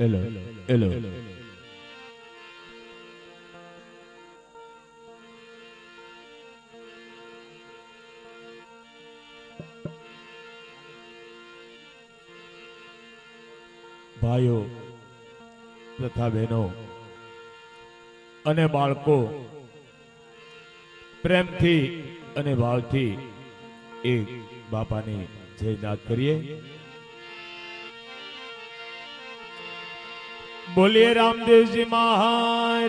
એલો એલો ભાઈઓ તથા બહેનો અને બાળકો પ્રેમથી અને ભાવથી એક બાપાની જયનાદ કરીએ। બોલીએ રામદેવજી મહારાજને,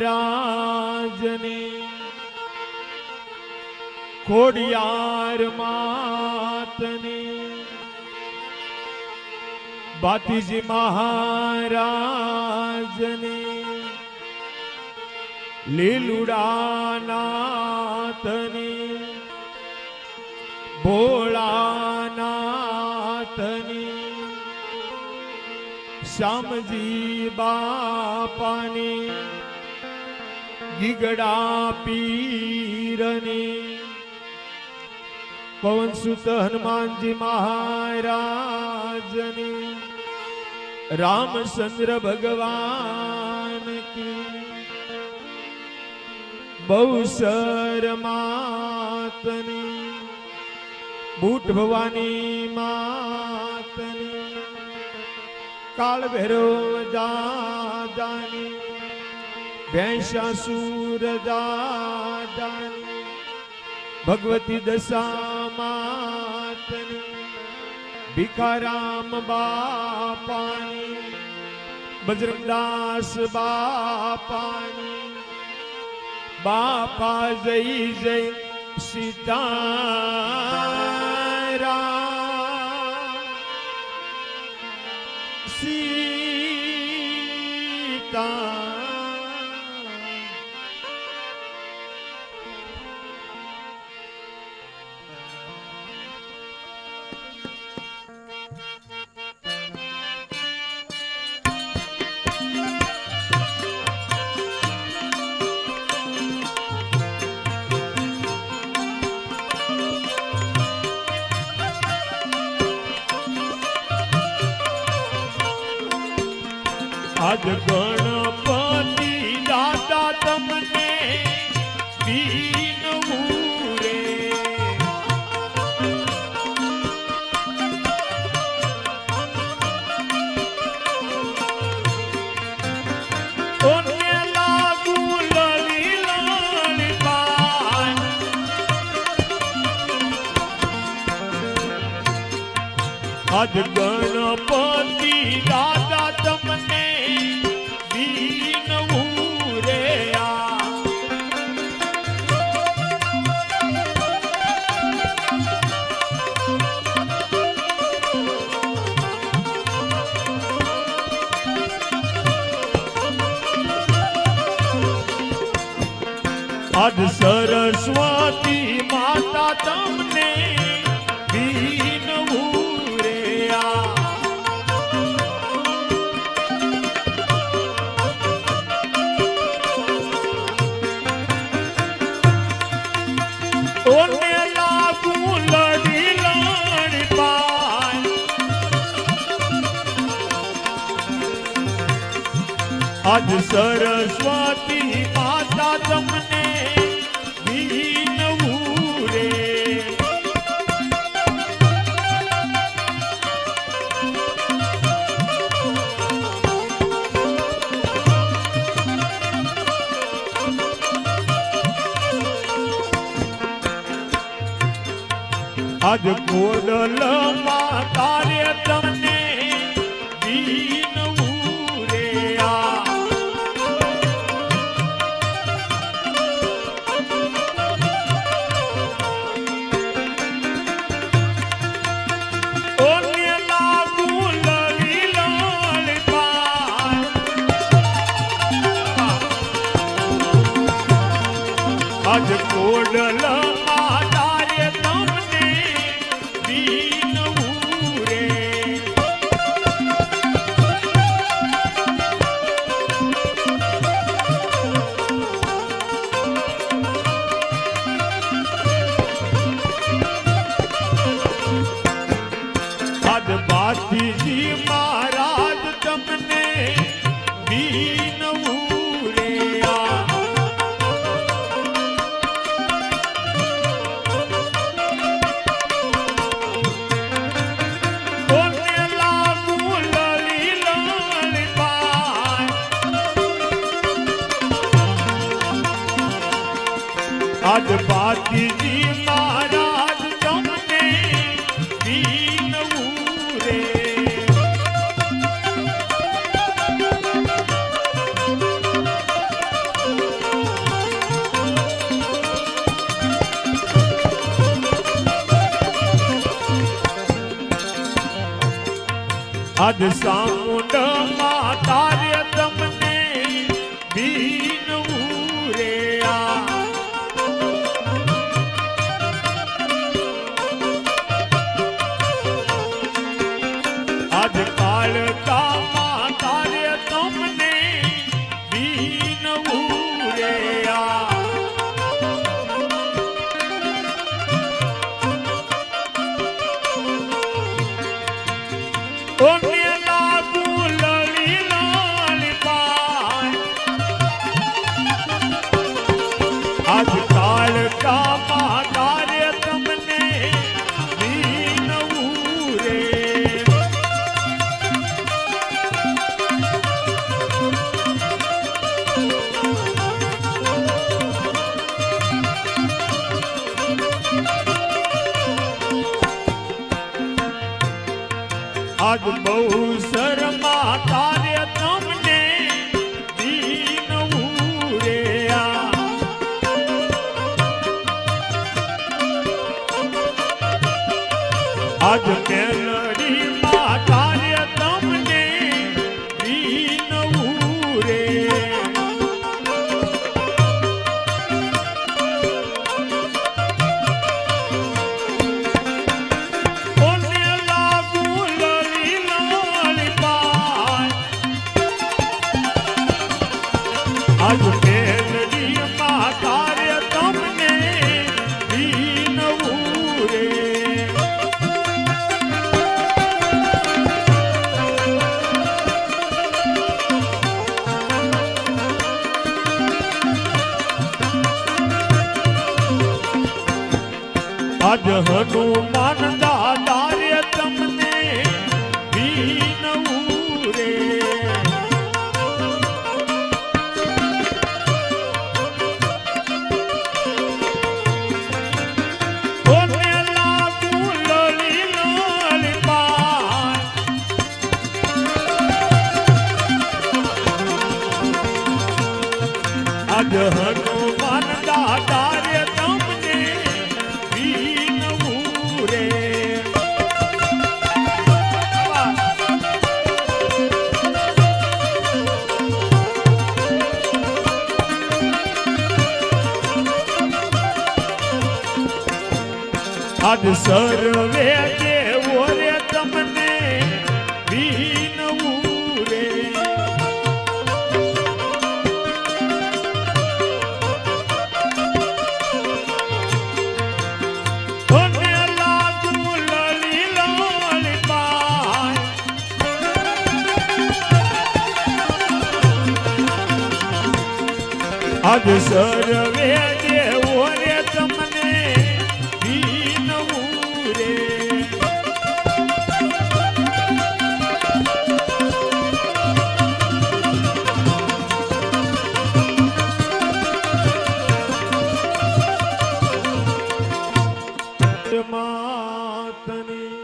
ખોડિયાર માતને, બાતીજી મહારાજને, લીલુડાનાથને, ભોળાનાથને, શ્યામજી બાપાને, ગીગડા પીરને, પવનસુત હનુમાનજી મહારાજને, રામચંદ્ર ભગવાન કી, બહુસર માતને, બૂટ ભવાની માતને, કાળ ભૈરવ દાદાની, ભૈંસાસુર દાદાની, ભગવતી દશા માતની, ભીખારામ બાપાની, બજરંગદાસ બાપાની, બાપા જય જય સીતારામ, સીતા। આજ ગણપતિ દાદા તમને દીનવું રે, કોને લાગુ લલી લલી પાન, આજ ગણપતિ દાદા તમને આજ સરસ્વતી માતા તમને બીનવું રે, ઓને લાગુ લડી લડી પાય, આજ સરસ્વતી માતા તમને બીનવું રે, આજ કોડલમાં તારે તમને બીનવું રે, ઓને લાગુ લડી લડી પાય, આજ કોડલમાં તારે તમને બીનવું રે, આજ સામુંડમાં તારે તમને બીનવું રે આજ કાળકામાં તારે તમને બીનવું રે ઓને લાગુ લળી લાલી પાય આજ કાળકામાં તારે તમને બીનવું રે આજ બહુ શરમા તારે તમને બીનવું રે આજ મેલડીમાં તારે તમને બીનવું રે ઓને લાગુ લળી લાલી પાય આજ મેલડીમાં તારે તમને બીનવું રે આજ હનુમાન દાદા રે તમને બીનવું રે ઓને લાગુ લળી લાલી પાય આજ હનુમાન દાદા રે તમને બીનવું રે આજ સર્વે દેવો રે તમને બીનવું રે ઓને લાગુ લળી લાલી પાય આજ સર્વે દેવો રે તમને બીનવું રે માતની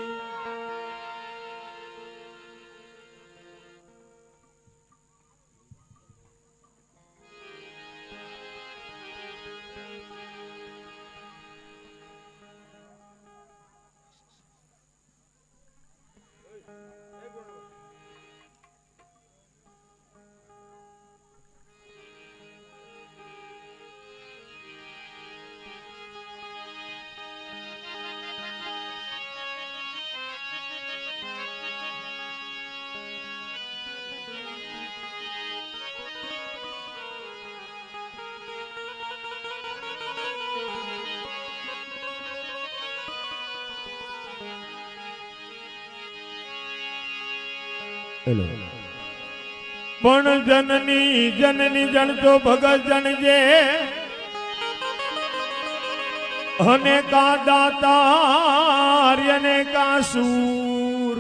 હેલો પણ જનની જનની જણતો ભગત જણજે અને કા દાતાર અને કા સૂર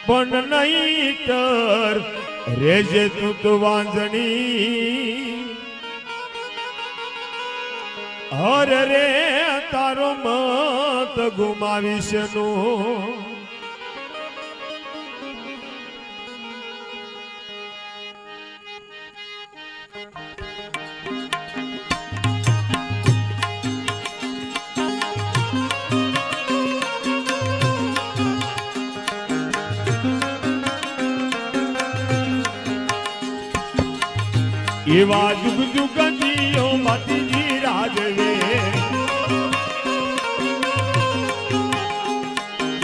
પણ નહીતર રેજે તું તો વાંજણી હર રે તારો મત ગુમાવીશ નો એવા જુગ જુગ જીઓ માતીજી રાજવે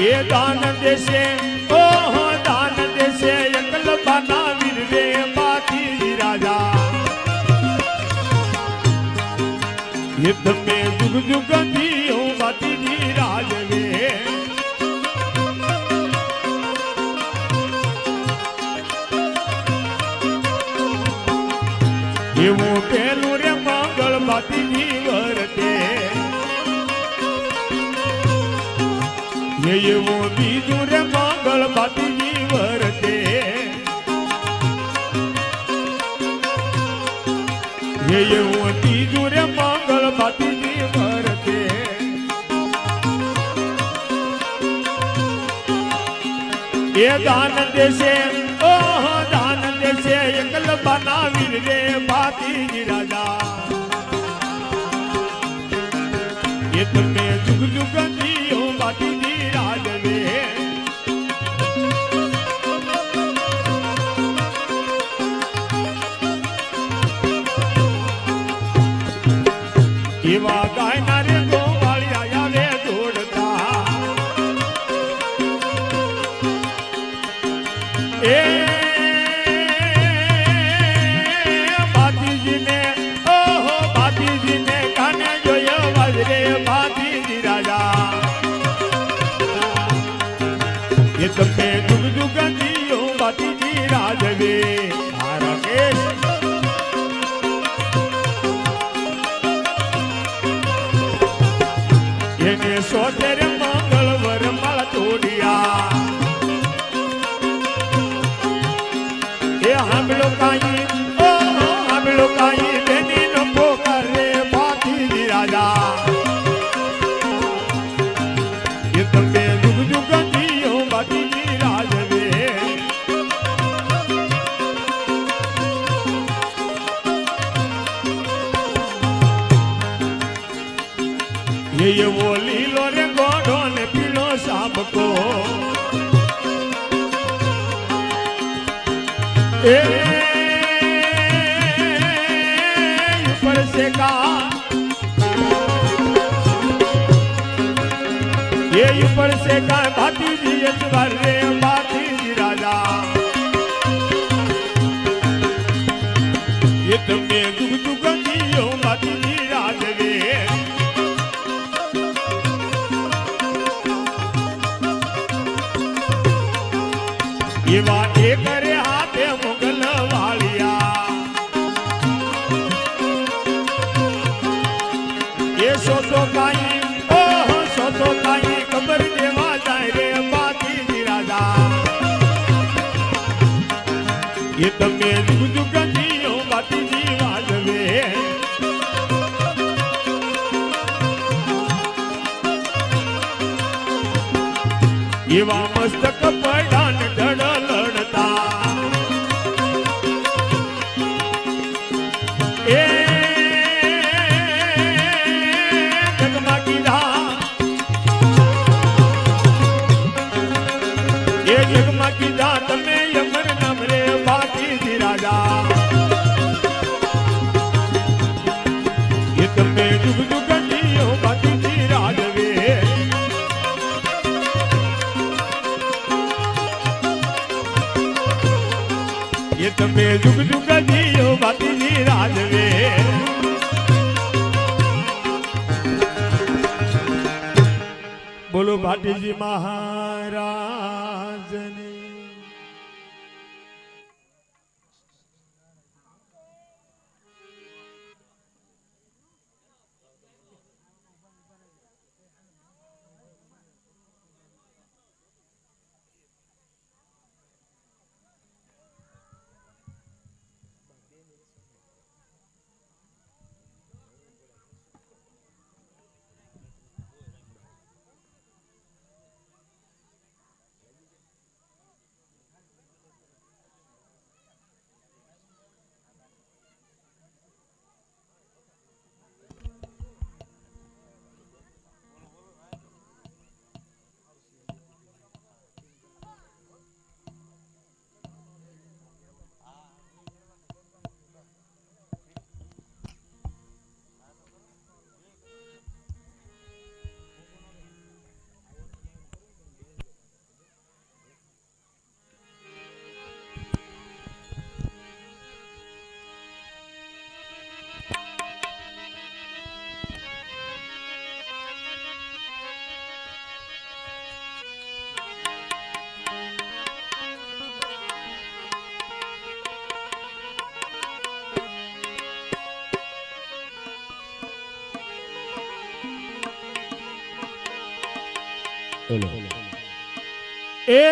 એ દાન દેશે ઓહો દાન દેશે એકલ બાના વીર રે માતીજી રાજા એ તમે જુગ જુગ જીઓ માતીજી રાજવે એવું પેલું રે મંગળ માતીજી વર્તે એવું બીજું રે મંગળ માતીજી વર્તે એવું ત્રીજું રે મંગળ માતીજી વર્તે એ દાન દેશે ઓહો દાન દેશે એકલ બનાવી રે માતીજી રાજા એ તમે જુગ જુગ જીઓ માતીજી રાજવે એવા ગાયના રે ગોવાળિયા આવે દોડતા એ બાતીજીને ઓહો બાતીજીને કાને જોયો વાજરે બાતીજી રાજા એ તમે જુગ જુગ જીઓ બાતીજી રાજવે આ રાકેશ એને સોતેર મંગળવર માળ તોડિયા એ હાંભળો કાઈ ઓહો હાંભળો કાઈ બેની નો પોકારે માતીજી રાજા એ તમે જુગ જુગ જીઓ માતીજી રાજવે એ એવો લીલો રે ગોઢો ને પીળો સાબકો એ ઉપર से का ये ऊपर से का भातीजी अजगर रे भातीजी राजा ये तुम्हें दुख दुख दियो भातीजी राजवे ये वाटे करे हाथे मुगल वालिया ये सोचो काई ओह सोचो काई खबर देवा जाए रे भातीजी राजा ये तमे दुख दुख दियो भातीजी वाजवे एवा मस्तक पडान धड़ लड़ता ए जगमा कीधा ए जगमा कीधा तमे यमर नाम रे भातीजी राजा ये तमे दुख दुख दियो भातीजी राजवे ये तमे जुग जुग जियो भातीजी राजवे बोलो भातीजी महाराज ने બોલો. એ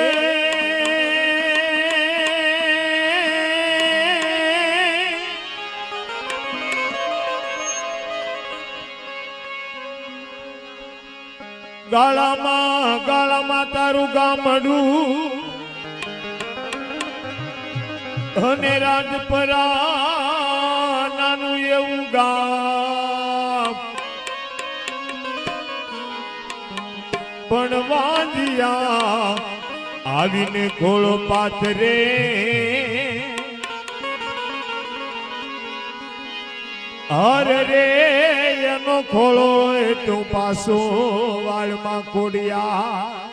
ગાળામાં તારું ગામડું અને રાજપરા નાનું એવું ગામ પણ વાંધિયા આવીને ખોળો પાથરે અરે રે એનો ખોળો તું પાછો વાળમાં કોડિયા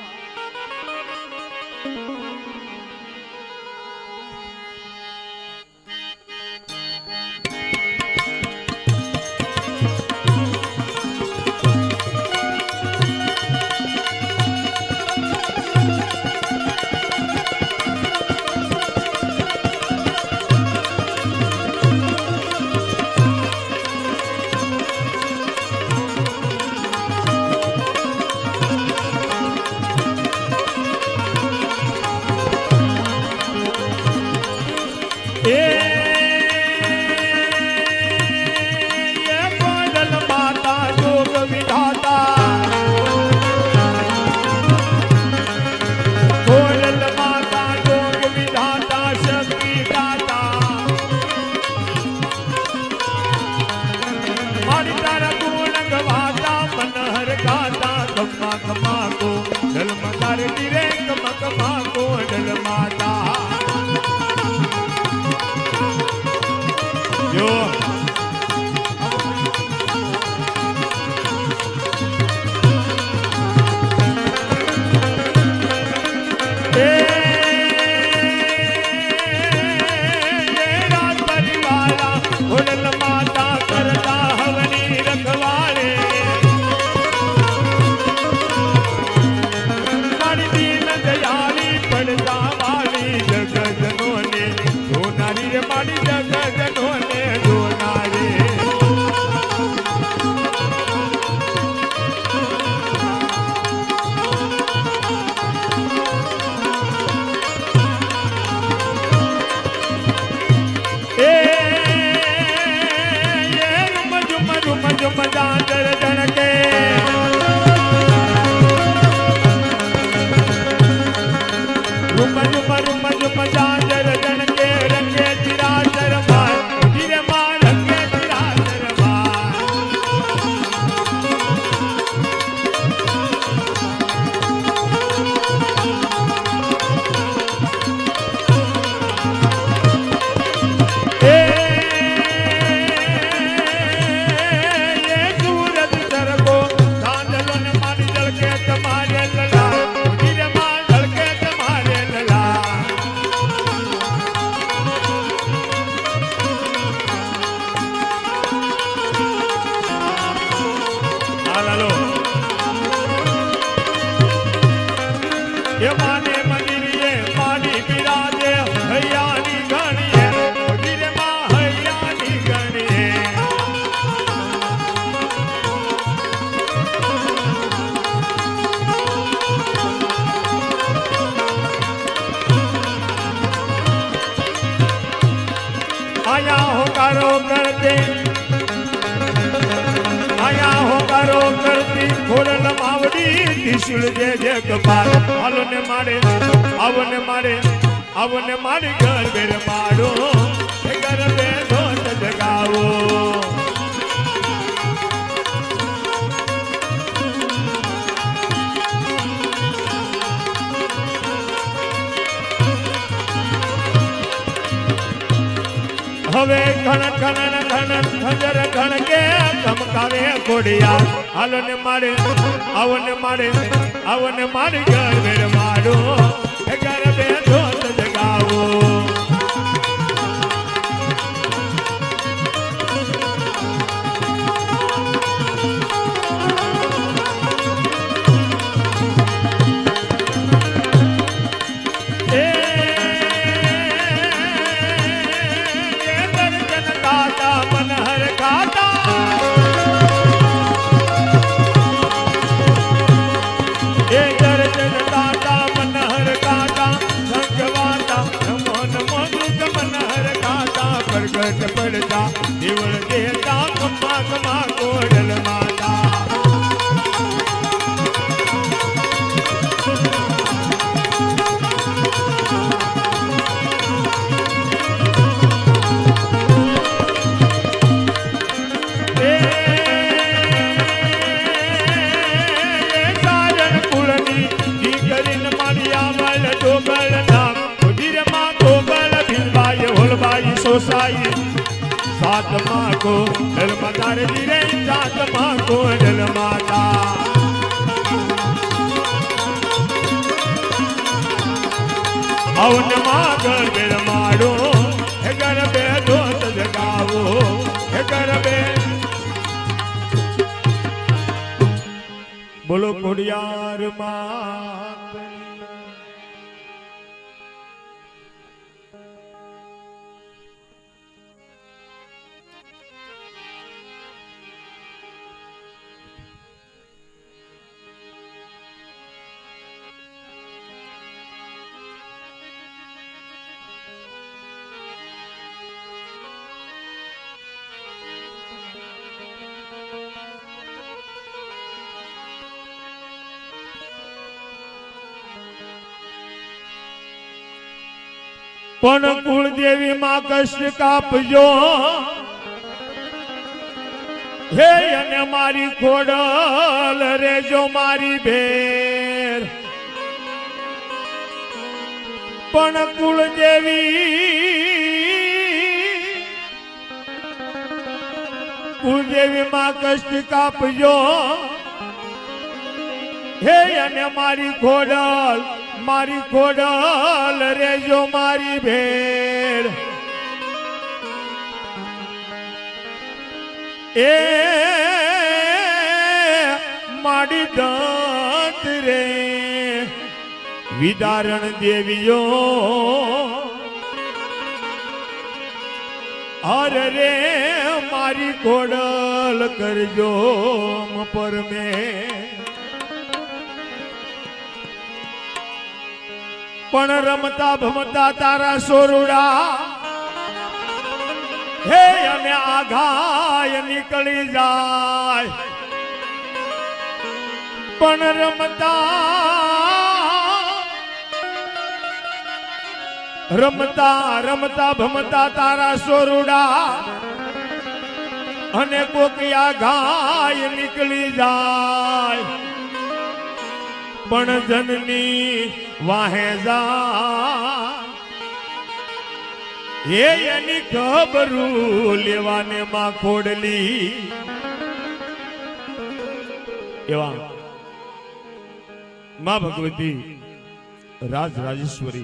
આવને મારે ઘર બેર માડો ઘર બે ધોત જગાવો હવે ઘણ ઘણ ઘણ ખજર ઘણ કે ચમકાવે ઘોડિયા આવને મારે ઘર બેર માડો ઘર બે ધોત જગાવો એ गोसाई सात माँ को डल माता रे रे सात माँ को डल माता अवन माँ गरबे मारो हे गरबे दोत जगावो हे गरबे बोलो कोडियार मात पण कुलदेवी मां कष्ट कापजो हे अने मारी खोडल रेजो मारी भेर पण कुलदेवी कुलदेवी मां कष्ट कापजो हे अने मारी खोडल रेजो मारी भेर ए माड़ी दांत रे विदारण देवियो हर रे मारी खोडल करजो पर में पण रमता भमता तारा सोरुड़ा हे अने आघाय निकली जाय पण रमता रमता रमता भमता तारा सोरुड़ा अने कोकी आघाय निकली जाय पण जननी वाहे जा ये यानी खबरू लेवाने मां खोडली एवा मां भगवती राज राजेश्वरी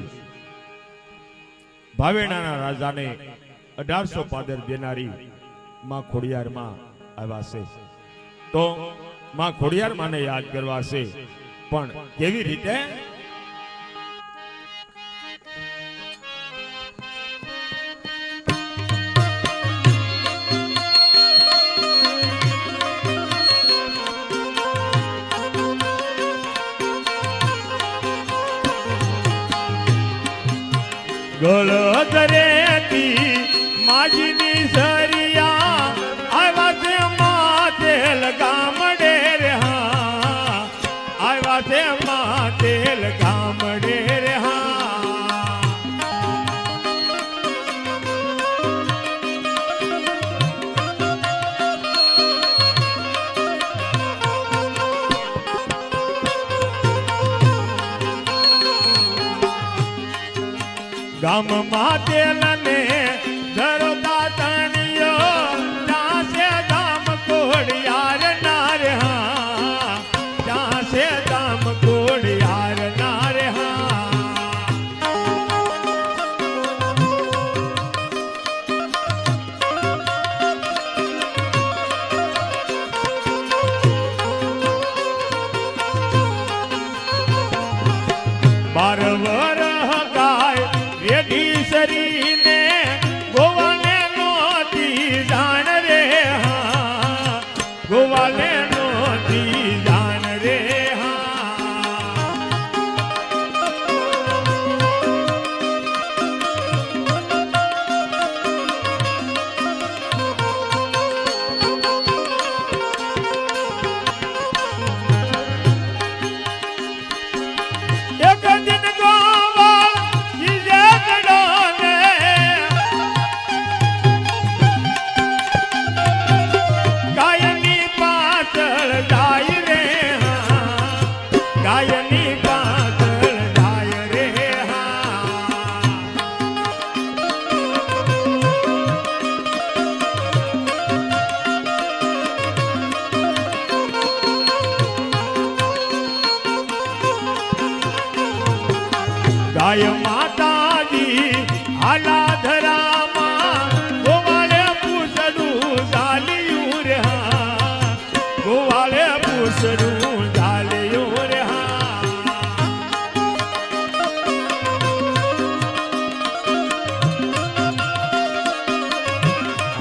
भावेणाना राजाने 1800 पादर देनारी मां खोडियार मां आव्या छे तो मां खोडियार माने याद करवा छे पण केवी रीते गळदरेती माझी सरिया आवाज मातेल गामडे रे हा आवाज मातेल गामडे रे हा गाम मातेल ने धरता तणियो जासे दाम कोड़ियार नारे हाँ जासे दाम कोड़ियार नारे हाँ बारवर गाय रेडी सरी ने गोवाले नोती जान रे हाँ गोवाले नोती जान रे हाँ एक दिन गोवाल જાય માતાજી આલા ધરામાં ગોવાળે પૂછડું ઝાલ્યું રે હા ગોવાળે પૂછડું ઝાલ્યું રે હા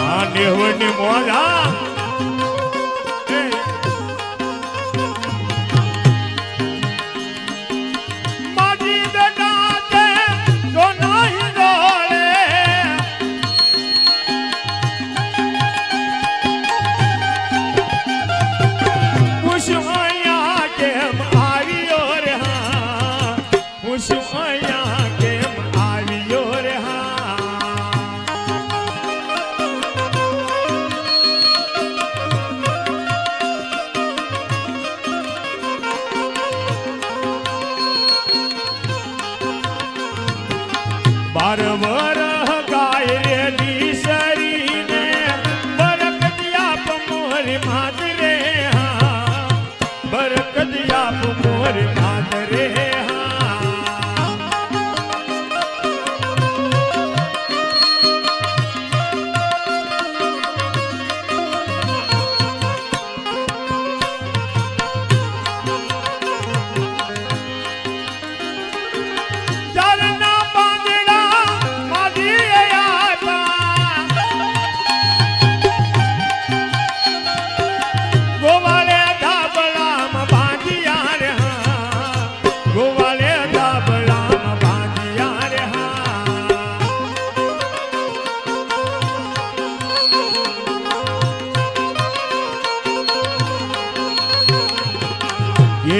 આ નેહવની મોજા बार वरह गाय रे दीसरी ने बरकत आप मोर मात रे हाँ बरकत आप मोर मात रे हाँ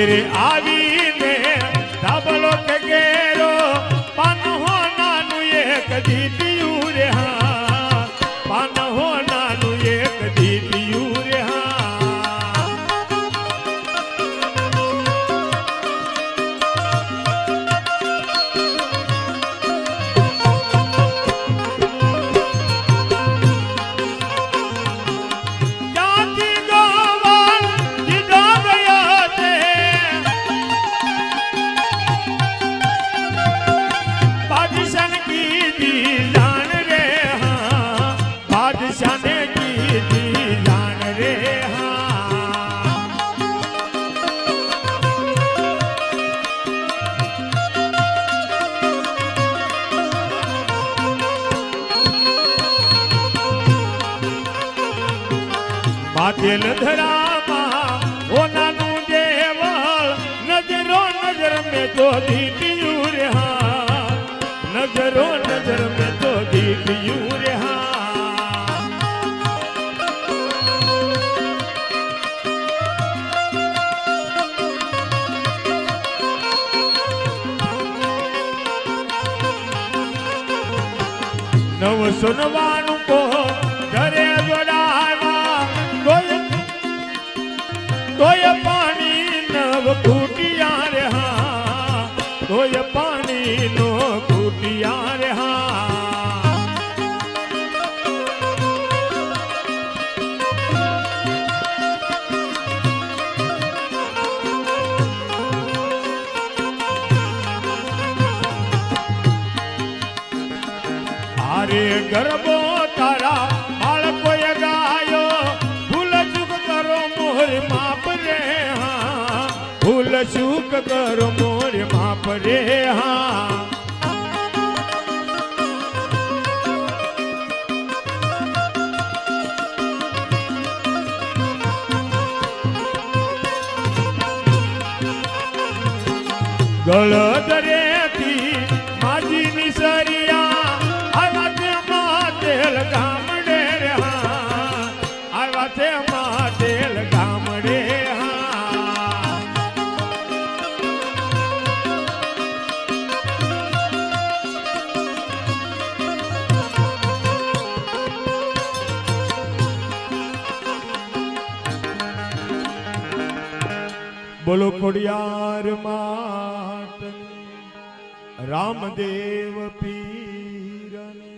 रे आवी ने धाबलो के गेरो पान हो नानु एक दीदियू रे हाँ पान हो नानु एक दीदियू रे हाँ जाति गोवाल जिदा गया थे बादशाह की दी जान रे हाँ बादशाह ने की दी जान रे हाँ मातेल धरामा ओनानु देवल नजरो नजर में तो दीदियू रे हाँ नजरो नजर में तो दीदियू रे हाँ नव सुनवानु को घरे जोड़ावा तोय पानी नव खूटिया रे हाँ तोय पानी नो खूटिया रे हाँ आरे गरबो तारा बाळको गायो भूल चूक करो मोर माप रे हाँ भूल चूक करो मोर माप रे हाँ गळदरे थी माझी निसरिया आवाते मातेल गामडे रे हाँ आवाते मातेल गामडे हाँ बोलो खोडियार मात Ramdev Peerni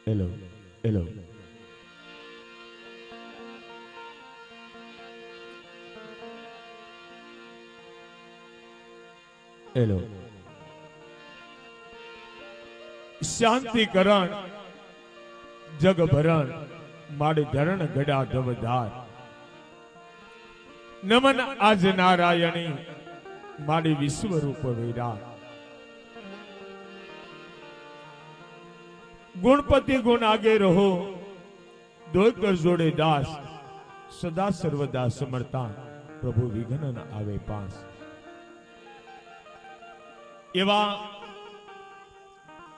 hello hello hello શાંતિકરણ જગભરણ માડી ધરણ ગડા ધવધાર નમન આજ નારાયણી માડી વિશ્વરૂપ વિરાટ ગુણપતિ ગુણ આગે રહો દોકર જોડે દાસ સદા સર્વદા સમર્તા પ્રભુ વિઘ્ન ન આવે પાસ એવા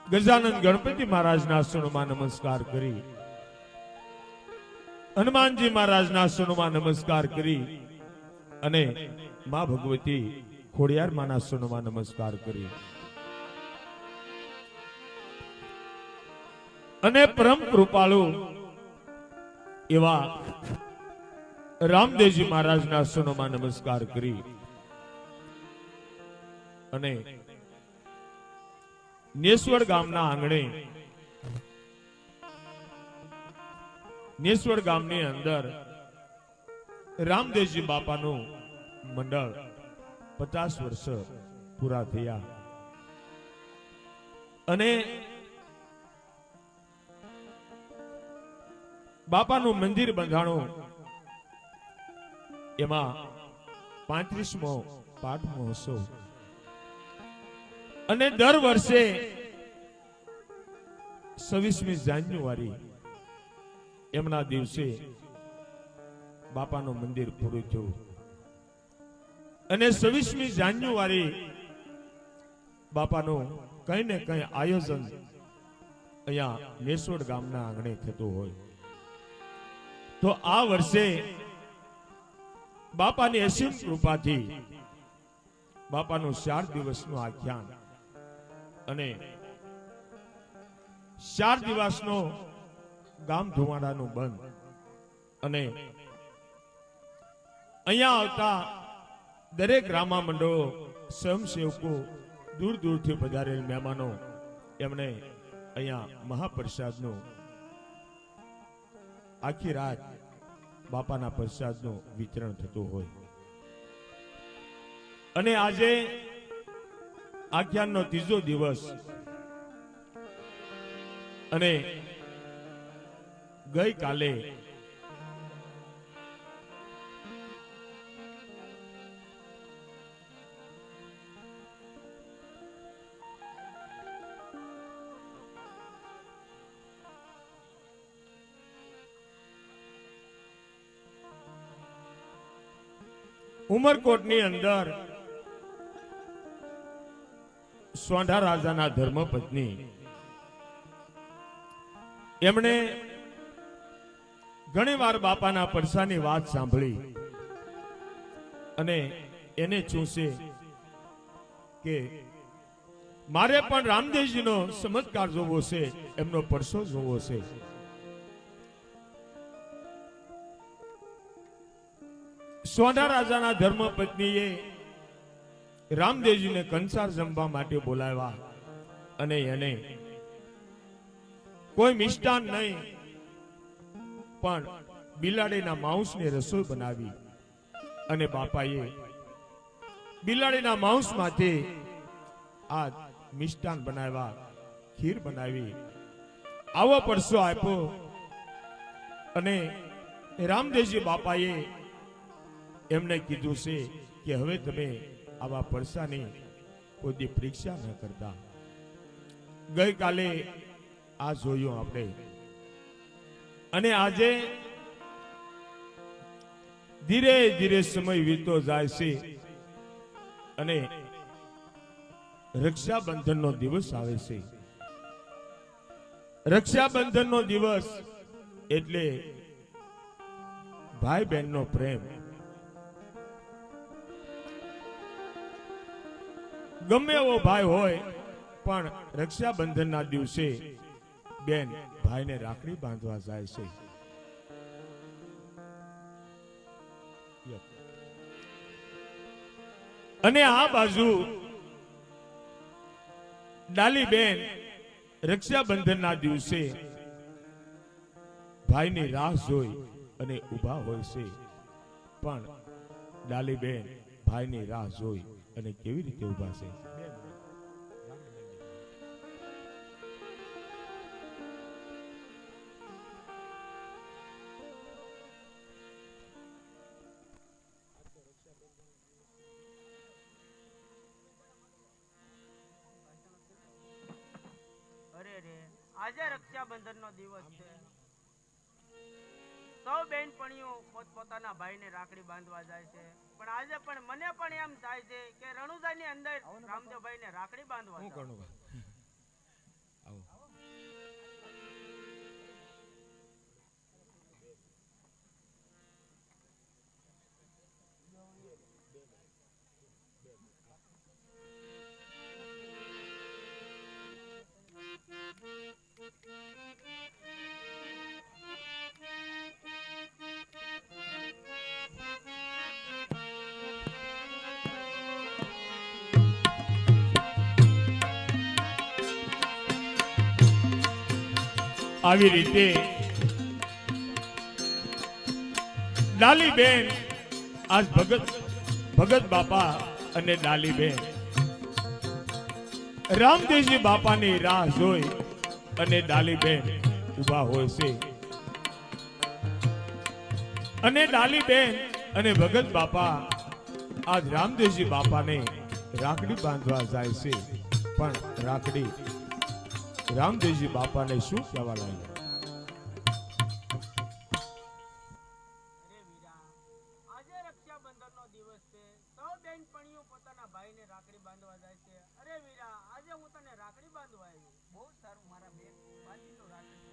ગજાનંદ ગણપતિ મહારાજના આસનમાં નમસ્કાર કરી હનુમાનજી મહારાજના આસનમાં નમસ્કાર કરી અને મા ભગવતી ખોડિયાર માના આસનમાં નમસ્કાર કરી અને પરમ કૃપાળુ એવા રામદેવજી મહારાજના આસનમાં નમસ્કાર કરી અને નેસવડ ગામના આંગણે નેસવડ ગામની અંદર રામદેવજી બાપાનું મંડળ 50 વર્ષ પૂરા થયા અને બાપાનું મંદિર બંધાણું એમાં 35મો પાઠ મહોત્સવ અને દર વર્ષે 26મી જાન્યુઆરી એમના દિવસે બાપાનું મંદિર પૂરું થયું અને 26મી જાન્યુઆરી બાપાનું કઈ ને કઈ આયોજન અહીંયા નેસવડ ગામના આંગણે થતું હોય તો આ વર્ષે બાપાની અસીમ કૃપાથી બાપાનું 4 દિવસનું આખ્યાન અને 4 દિવસનો ગામ ધુવાડાનું બંધ અને અહીંયા આવતા દરેક ગ્રામા મંડળો સ્વયંસેવકો દૂર દૂરથી પધારેલ મહેમાનો એમણે અહીંયા મહાપ્રસાદનું આખી રાત બાપાના પ્રસાદનું વિતરણ થતું હોય અને આજે આખ્યાનનો 3જો દિવસ અને ગઈકાલે ઉમરકોટની અંદર સોંઢા રાજાના ધર્મપત્ની એમણે ઘણી વાર બાપાના પરસાની વાત સાંભળી અને એને ચૂસે કે મારે પણ રામદેવજીનો ચમત્કાર જોવો છે, એમનો પરસો જોવો છે. સોંઢા રાજાના ધર્મપત્નીએ રામદેવજીને કંસાર જમવા માટે બોલાવ્યા અને એને કોઈ મિષ્ટાન નહીં પણ બિલાડીના માંસની રસોઈ બનાવી અને બાપાએ બિલાડીના માંસમાંથી આ મિષ્ટાન બનાવ્યા, ખીર બનાવી, આવો પરસો આપ્યો અને રામદેવજી બાપાએ એમને કીધું છે કે હવે તમે આવા પરસાની કોઈ પરીક્ષા ન કરતા. ગઈકાલે આ જોયું આપણે અને આજે ધીરે ધીરે સમય વીતતો જાય છે અને રક્ષાબંધનનો દિવસ આવે છે. રક્ષાબંધનનો દિવસ એટલે ભાઈ બહેનનો પ્રેમ. ગમે એવો ભાઈ હોય પણ રક્ષાબંધનના દિવસે બેન ભાઈને રાખડી બાંધવા જાય છે. અને આ બાજુ ડાલી બેન રક્ષાબંધનના દિવસે ભાઈની રાહ જોઈ અને ઊભા હોય છે. પણ ડાલી બેન ભાઈની રાહ જોઈ અને કેવી રીતે ઊભા છે? આજે રક્ષાબંધન નો દિવસ છે. સૌ બહેનપણીઓ પોતપોતાના ભાઈને રાખડી બાંધવા જાય છે. પણ આજે પણ મને પણ એમ થાય છે કે રણુજાની અંદર રામદેવભાઈને રાખડી બાંધવા આવી રીતે ડાલીબેન આજ ભગત બાપા અને ડાલીબેન રામદેવજી બાપાની રાહ જોઈ અને ડાલીબેન ઉભા હોય છે. અને ડાલીબેન અને ભગત બાપા આજ રામદેવજી બાપાને રાખડી બાંધવા જાય છે. પણ રાખડી રામદેવજી બાપાને શું કહેવા લાગ્યા? આજે રક્ષાબંધન નો દિવસ છે. સૌ બહેનપણીઓ પોતાના ભાઈને રાખડી બાંધવા જાય છે. અરે વીરા, આજે હું તને રાખડી બાંધવા આવી. બહુ સારું મારા બેન, બાંધી તો રાખડી.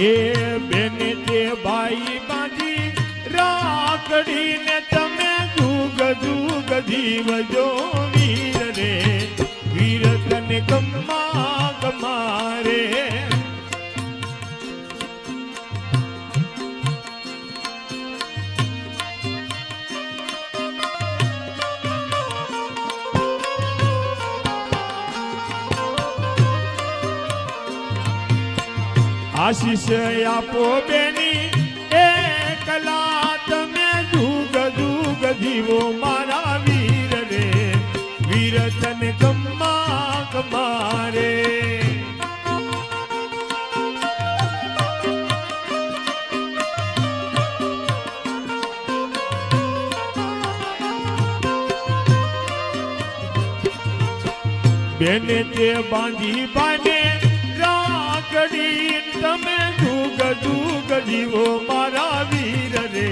એ બેન તે ભાઈ બાંધી રાખડી ને તમે જુગ જુગ જીવજો વીર રે, વીર તને ગમ્મા ગમારે. આશીષ આપો બેની એકલા તમે જુગ જુગ જીવો મારા વીર રે, વીર તને ગમ્મા ગમારે. બેને તે બાંધી બાને રાખડી તમે જુગ જુગ જીવો મારા વીર રે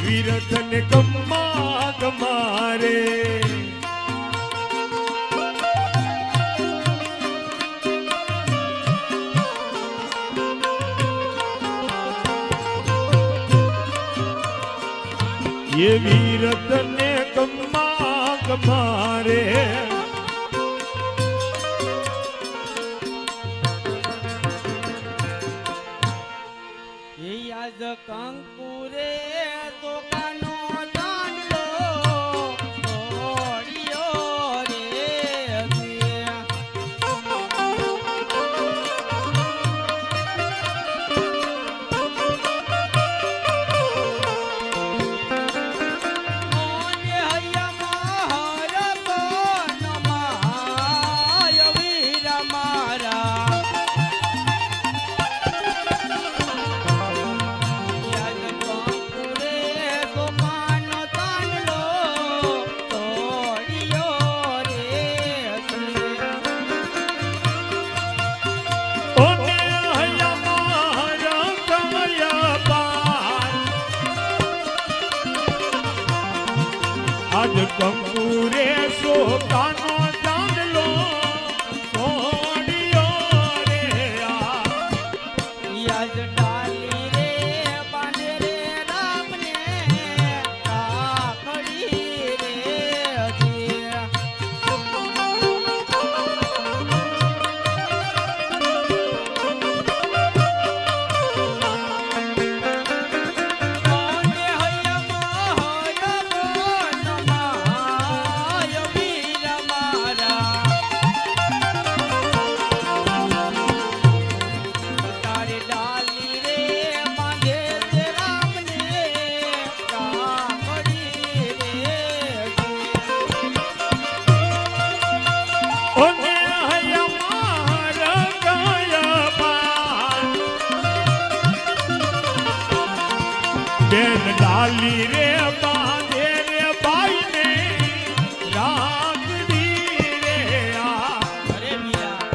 વીર તને કમ્મા કમારે ये वीर तने कम्मा कमारे આજ કંકુરે દુકાનો ચાંદલો ઓડિયો રે ઓને હૈયા મહર કોન માય વીર મારા આજ કંકુરે શોકાનો ચાંદલો ઓડિયો રે આજ ડાલી રે બાંધે રે રામને કાકડી રે બેન ડાલી રે બાંધે રે ભાઈ ને રાખડી રે અરે વીરા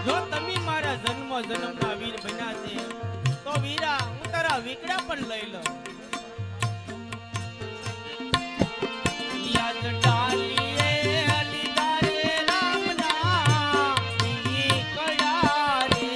જો તમે મારા જન્મ જન્મના વીર બન્યા છે તો વીરા હું તારા વીકડા પણ લઈ લઉં યાદ ડાલી રે લીધા રે રામના વીકડા રે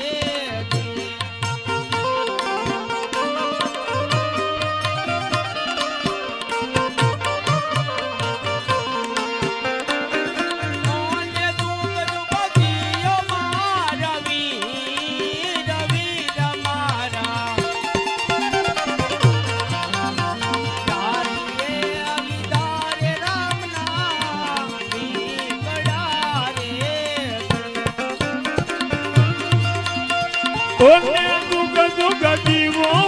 ઓને દુગ દુગ જીવો